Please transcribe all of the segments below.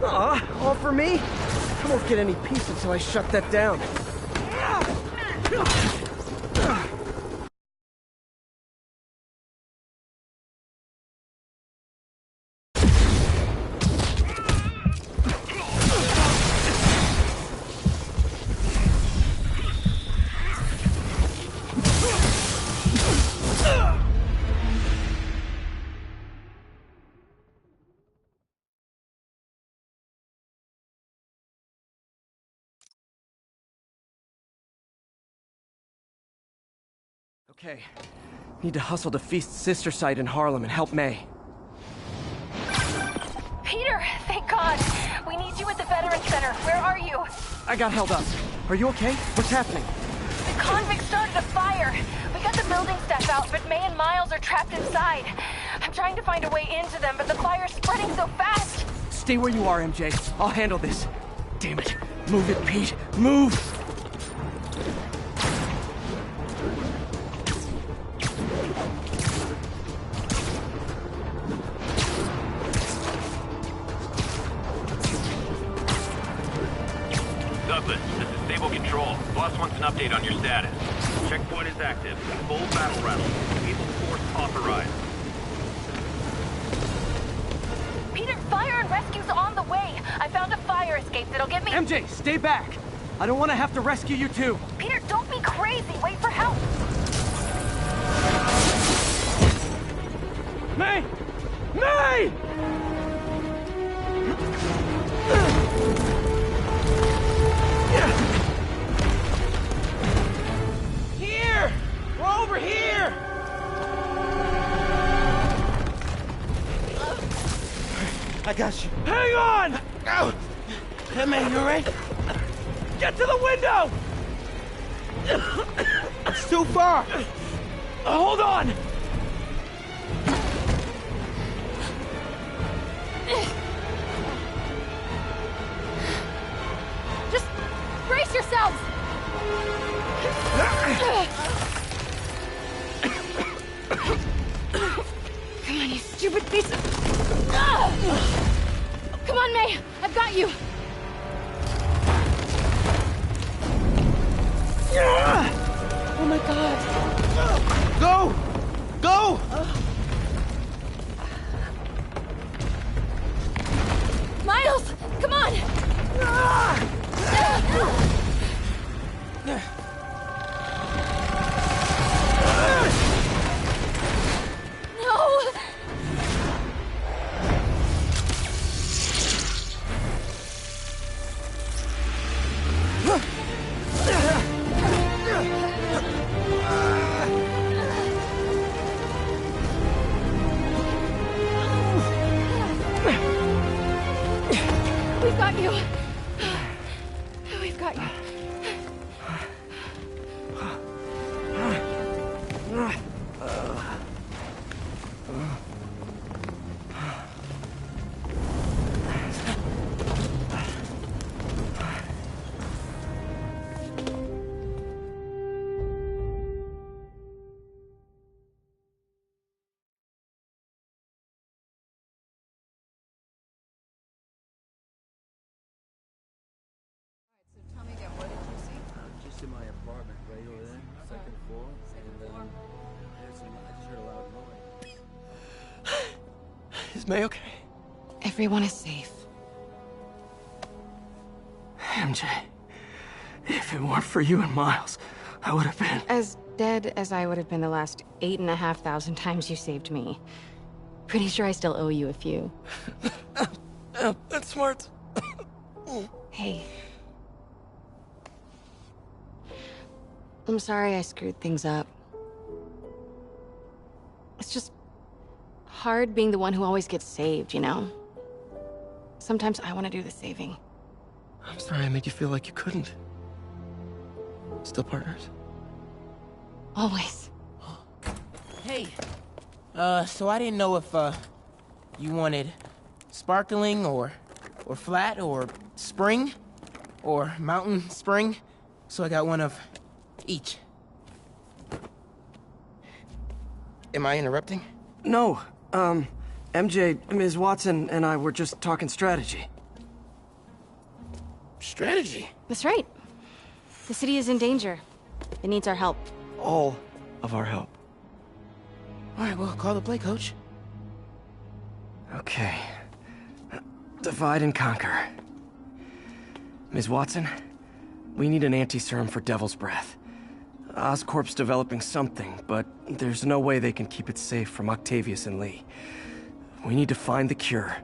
All for me? I won't get any peace until I shut that down. Okay. Need to hustle to Feast's sister site in Harlem and help May. Peter, thank God. We need you at the Veterans Center. Where are you? I got held up. Are you okay? What's happening? The convicts started a fire. We got the building staff out, but May and Miles are trapped inside. I'm trying to find a way into them, but the fire's spreading so fast. Stay where you are, MJ. I'll handle this. Damn it. Move it, Pete. Move! Douglas, this is Stable Control. Boss wants an update on your status. Checkpoint is active. Full battle rattle. Able force authorized. Peter, fire and rescue's on the way. I found a fire escape that'll get me— MJ, stay back! I don't want to have to rescue you too. Peter, don't be crazy. Wait for help. May! May! Here! We're over here! I got you. Hang on! Ow! Hey, man, you alright? Get to the window! It's too far! Hold on! Just brace yourselves. Come on, you stupid piece of— Come on, May. I've got you. Oh my God. Go! Go! Miles, come on. No. We've got you. We've got you. Tell me again, what did you see? Just in my apartment, right over there, second floor. I just heard a loud noise. Is May okay? Everyone is safe. MJ, if it weren't for you and Miles, I would have been— As dead as I would have been the last 8,500 times you saved me. Pretty sure I still owe you a few. That's smart. Hey. I'm sorry I screwed things up. It's just hard being the one who always gets saved, you know? Sometimes I want to do the saving. I'm sorry I made you feel like you couldn't. Still partners? Always. Hey, so I didn't know if, you wanted sparkling or flat or spring or mountain spring, so I got one of each. Am I interrupting? No, MJ, Ms. Watson and I were just talking strategy. strategy. That's right. The city is in danger. It needs our help. All of our help. All right, well, call the play, coach. Okay. Divide and conquer. Ms. Watson, we need an anti-serum for Devil's Breath. Oscorp's developing something, but there's no way they can keep it safe from Octavius and Lee. We need to find the cure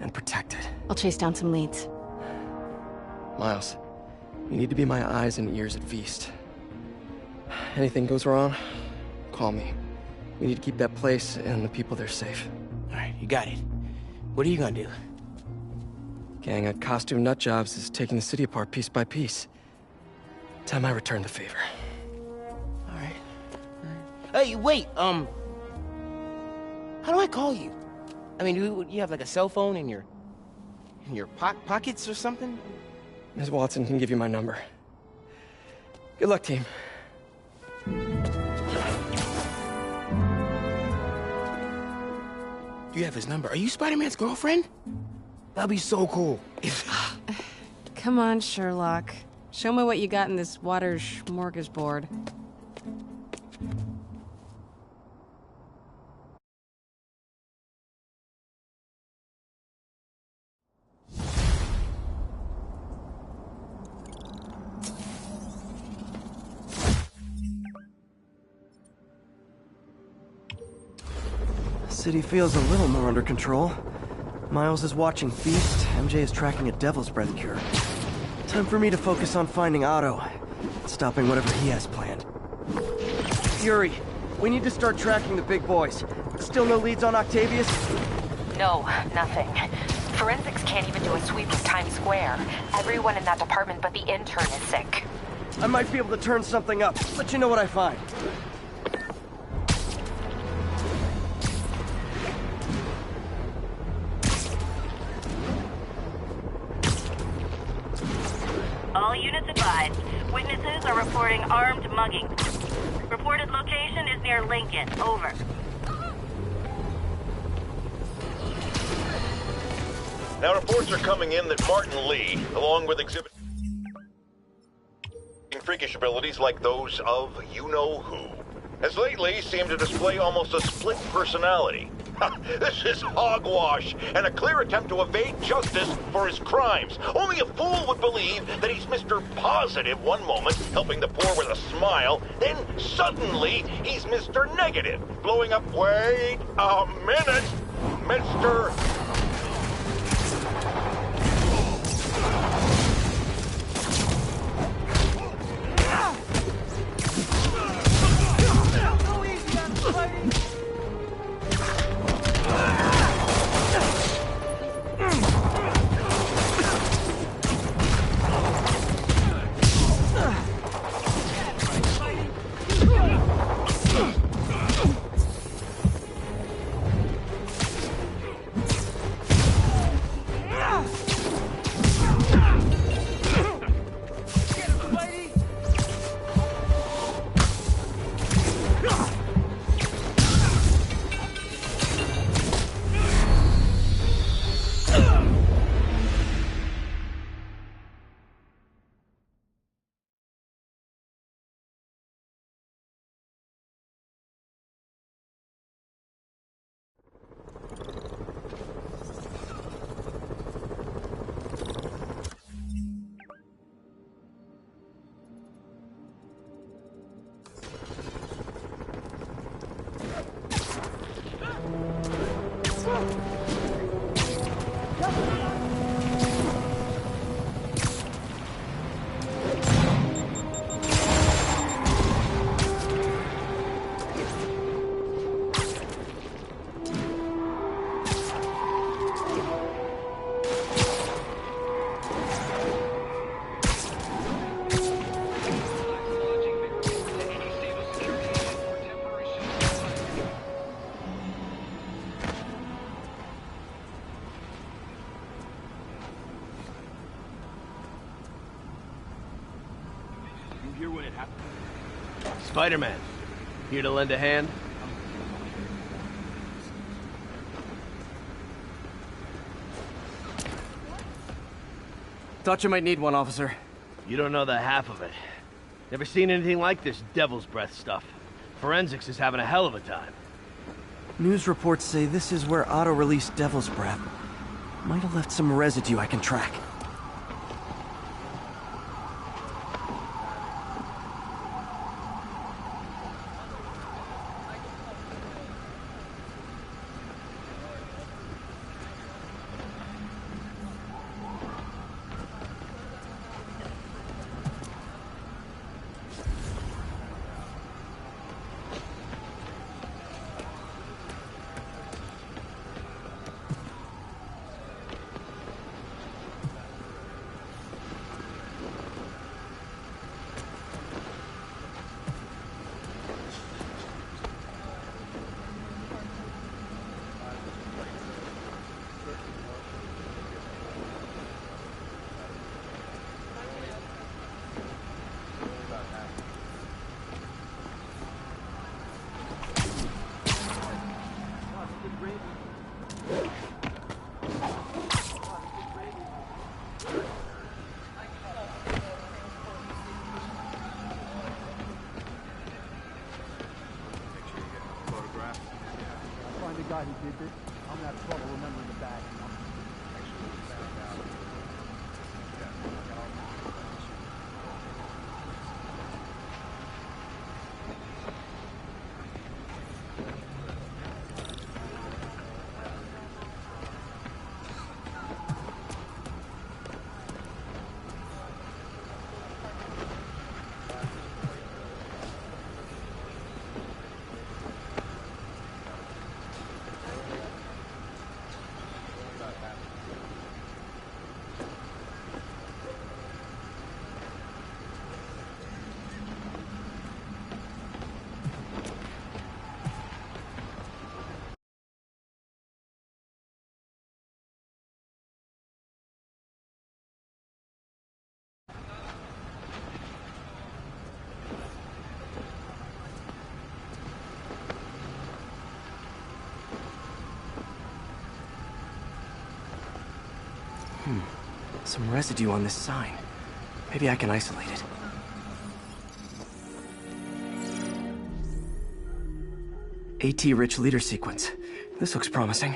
and protect it. I'll chase down some leads. Miles, you need to be my eyes and ears at Feast. Anything goes wrong, call me. We need to keep that place and the people there safe. All right, you got it. What are you gonna do? Gang at Costume Nutjobs is taking the city apart piece by piece. Time I return the favor. All right. Hey, wait, how do I call you? I mean, do you have like a cell phone in your pockets or something? Ms. Watson can give you my number. Good luck, team. You have his number. Are you Spider-Man's girlfriend? That'd be so cool. Come on, Sherlock. Show me what you got in this water smorgasbord. City feels a little more under control. Miles is watching Feast, MJ is tracking a Devil's Breath cure. Time for me to focus on finding Otto, stopping whatever he has planned. Fury, we need to start tracking the big boys. Still no leads on Octavius? No, nothing. Forensics can't even do a sweep of Times Square. Everyone in that department but the intern is sick. I might be able to turn something up. Let you know what I find. All units advised. Witnesses are reporting armed mugging. Reported location is near Lincoln. Over. Now reports are coming in that Martin Lee, along with exhibiting freakish abilities like those of you-know-who, has lately seemed to display almost a split personality. This is hogwash, and a clear attempt to evade justice for his crimes. Only a fool would believe that he's Mr. Positive one moment, helping the poor with a smile, then suddenly he's Mr. Negative, blowing up, wait a minute, Mr. Go easy on Spidie! Here when it happened. Spider-Man, here to lend a hand? Thought you might need one, officer. You don't know the half of it. Never seen anything like this devil's breath stuff. Forensics is having a hell of a time. News reports say this is where Otto released Devil's Breath. Might have left some residue I can track. Guy who did this, I'm gonna have trouble remembering the bag. Some residue on this sign. Maybe I can isolate it. AT-rich leader sequence. This looks promising.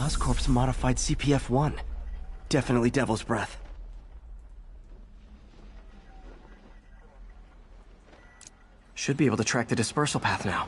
Oscorp's modified CPF-1. Definitely Devil's Breath. Should be able to track the dispersal path now.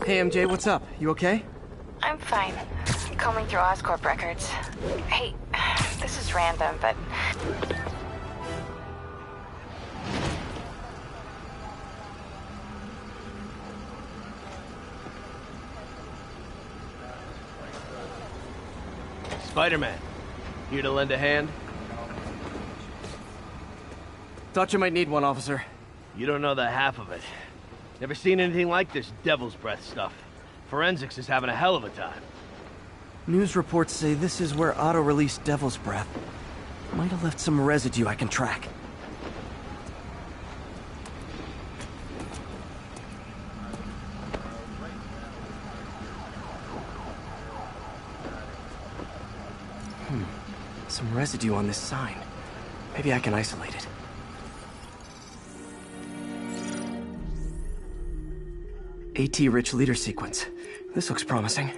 Hey, MJ, what's up? You okay? I'm fine. Combing through Oscorp records. Hey, this is random, but Spider-Man, here to lend a hand? Thought you might need one, officer. You don't know the half of it. Never seen anything like this Devil's Breath stuff. Forensics is having a hell of a time. News reports say this is where Otto released Devil's Breath. Might have left some residue I can track. Some residue on this sign. Maybe I can isolate it. AT-rich leader sequence. This looks promising.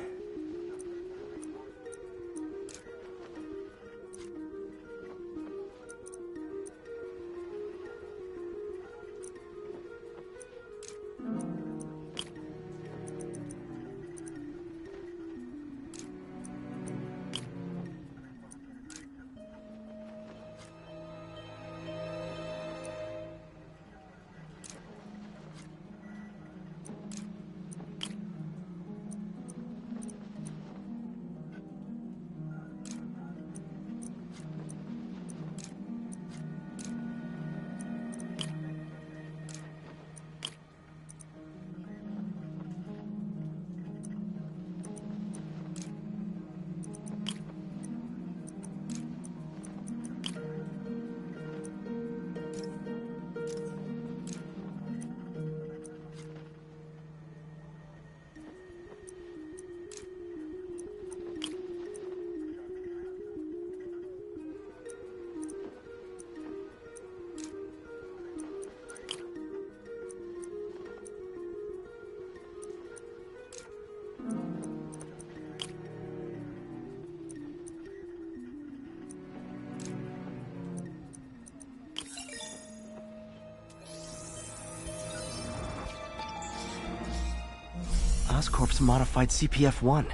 Oscorp's modified CPF-1.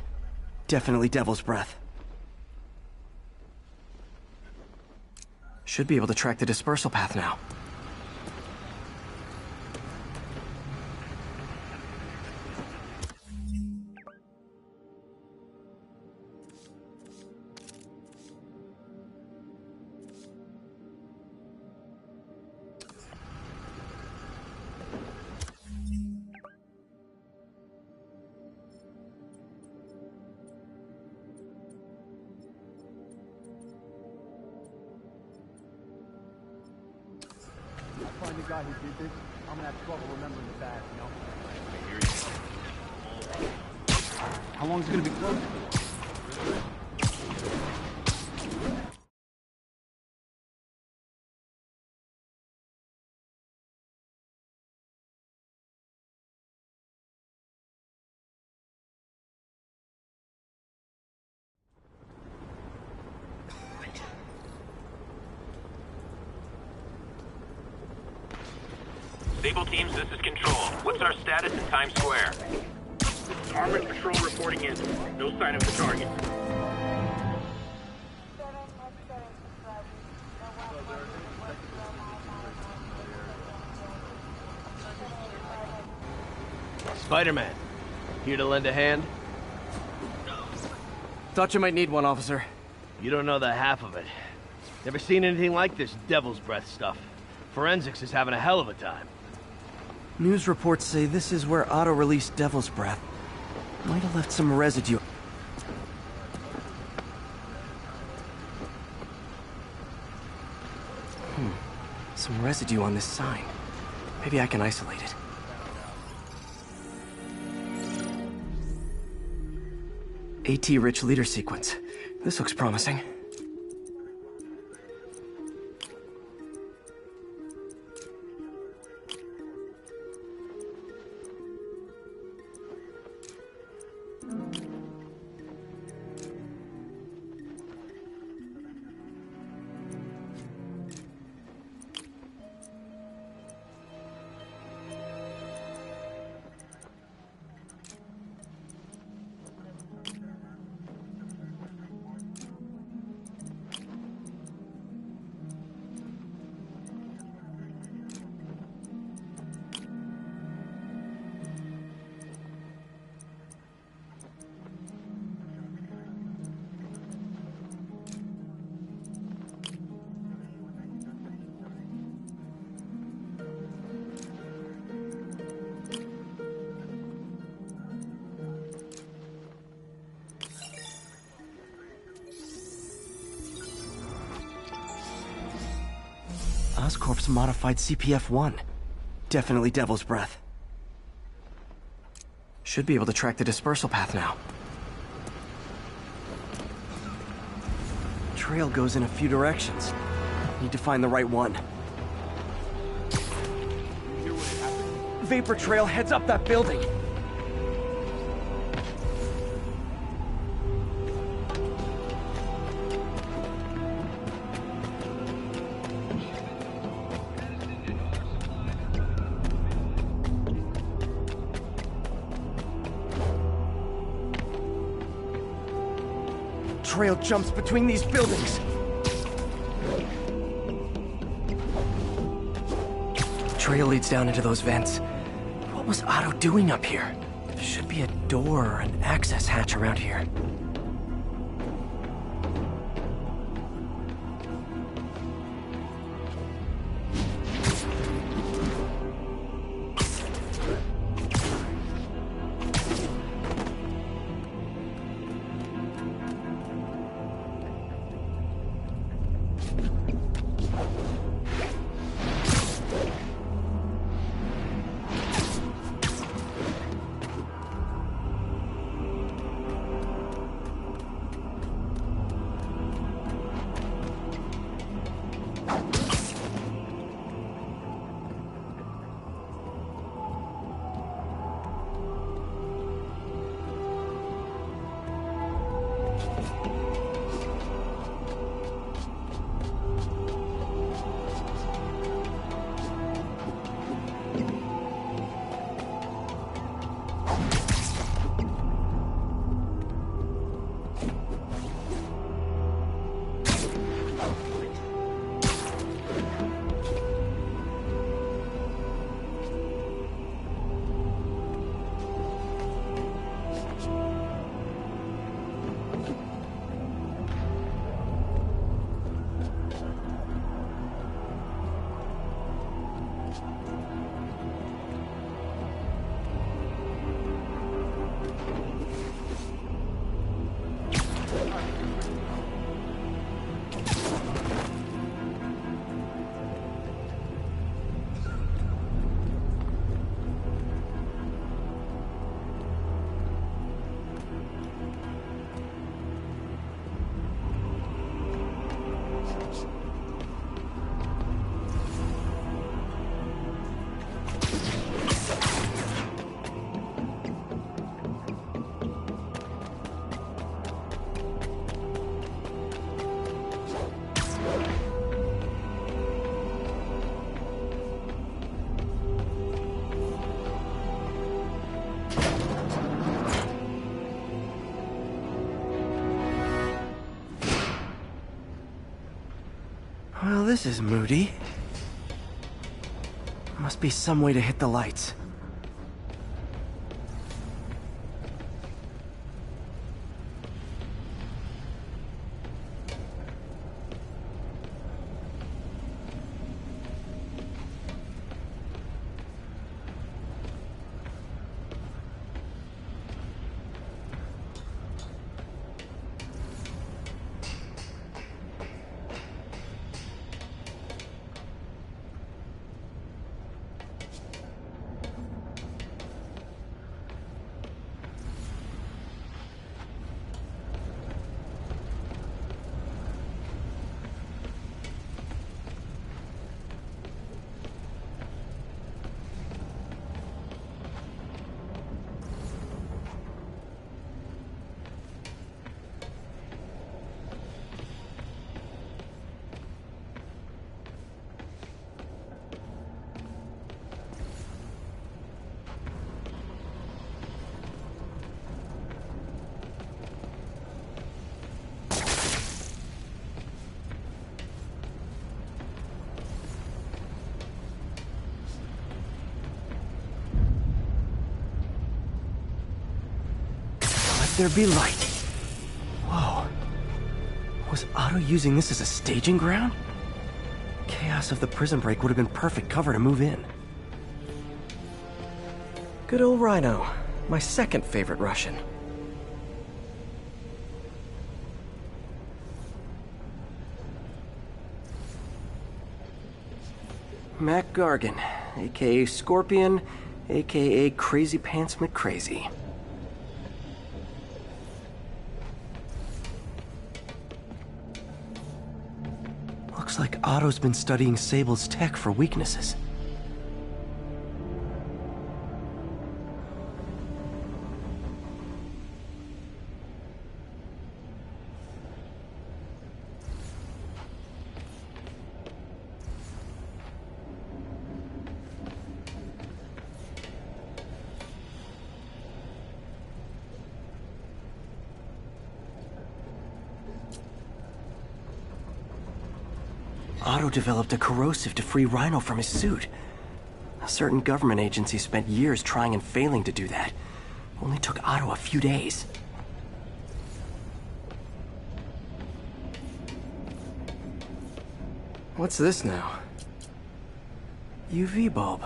Definitely Devil's Breath. Should be able to track the dispersal path now. Find the guy who did this, I'm gonna have trouble remembering the badge, you know? How long is it gonna be closed? Sable teams, this is Control. What's our status in Times Square? Armored patrol reporting in. No sign of the target. Spider-Man, here to lend a hand? Thought you might need one, officer. You don't know the half of it. Never seen anything like this Devil's Breath stuff. Forensics is having a hell of a time. News reports say this is where Otto released Devil's Breath. Might have left some residue. Some residue on this sign. Maybe I can isolate it. AT-rich leader sequence. This looks promising. Oscorp's modified CPF-1. Definitely Devil's Breath. Should be able to track the dispersal path now. Trail goes in a few directions. Need to find the right one. Vapor trail heads up that building. Trail jumps between these buildings. Trail leads down into those vents. What was Otto doing up here? There should be a door or an access hatch around here. Well, this is moody. Must be some way to hit the lights. There be light. Whoa. Was Otto using this as a staging ground? Chaos of the prison break would have been perfect cover to move in. Good old Rhino. My second favorite Russian. Mac Gargan, aka Scorpion, aka Crazy Pants McCrazy. Looks like Otto's been studying Sable's tech for weaknesses. Otto developed a corrosive to free Rhino from his suit. A certain government agency spent years trying and failing to do that. Only took Otto a few days. What's this now? UV bulb.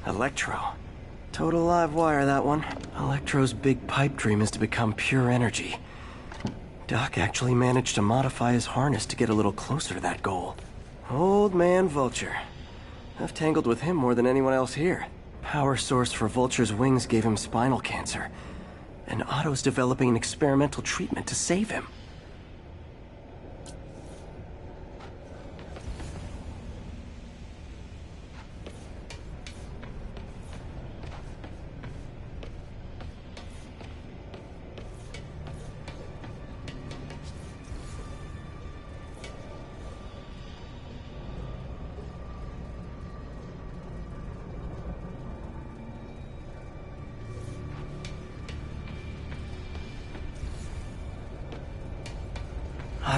Electro. Total live wire, that one. Electro's big pipe dream is to become pure energy. Doc actually managed to modify his harness to get a little closer to that goal. Old man Vulture. I've tangled with him more than anyone else here. Power source for Vulture's wings gave him spinal cancer. And Otto's developing an experimental treatment to save him.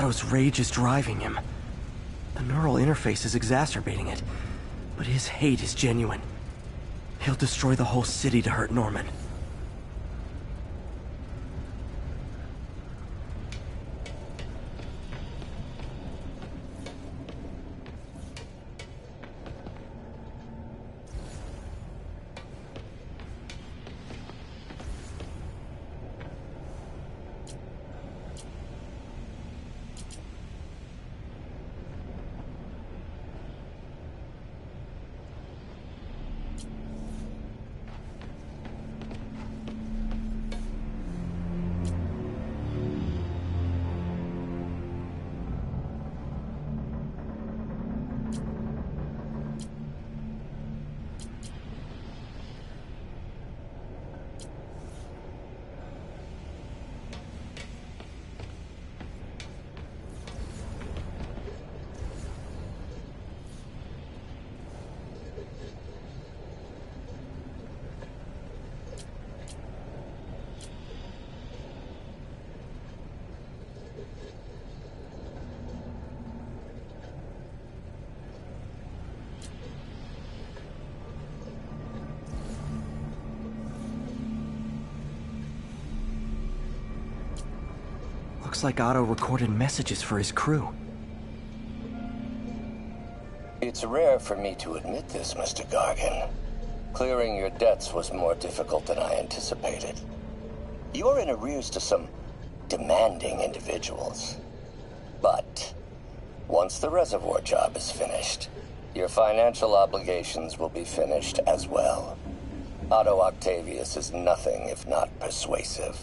Otto's rage is driving him. The neural interface is exacerbating it, but his hate is genuine. He'll destroy the whole city to hurt Norman. Looks like Otto recorded messages for his crew. It's rare for me to admit this, Mr. Gargan. Clearing your debts was more difficult than I anticipated. You're in arrears to some demanding individuals. But once the reservoir job is finished, your financial obligations will be finished as well. Otto Octavius is nothing if not persuasive.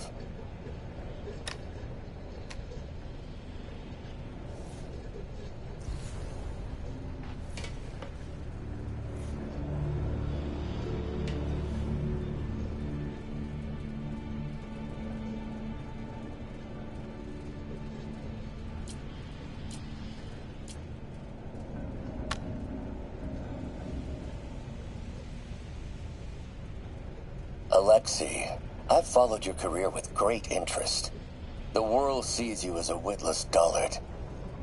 Alexei, I've followed your career with great interest. The world sees you as a witless dullard.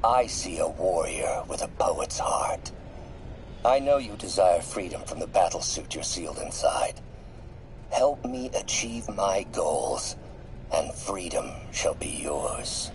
I see a warrior with a poet's heart. I know you desire freedom from the battlesuit you're sealed inside. Help me achieve my goals, and freedom shall be yours.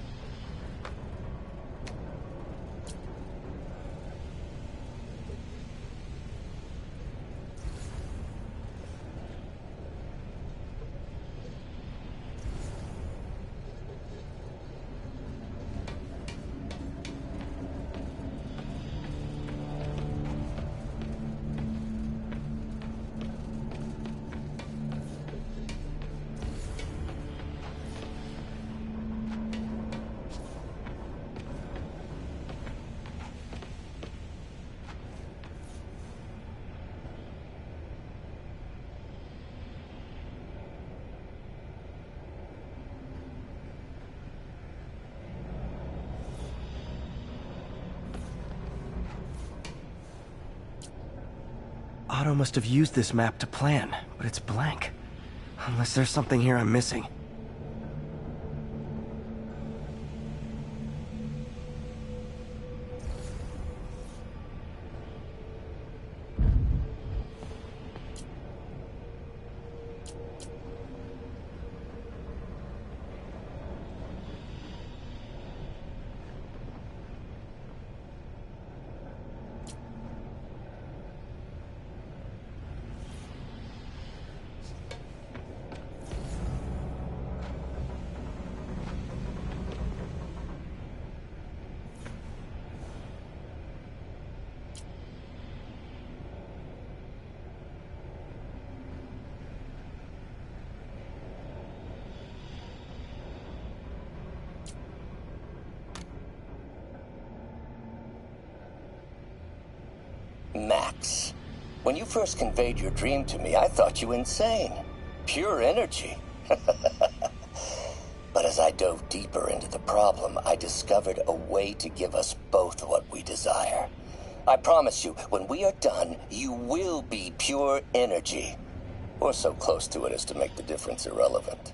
Otto must have used this map to plan, but it's blank. Unless there's something here I'm missing. Max, when you first conveyed your dream to me, I thought you insane. Pure energy. But as I dove deeper into the problem, I discovered a way to give us both what we desire. I promise you, when we are done, you will be pure energy. Or so close to it as to make the difference irrelevant.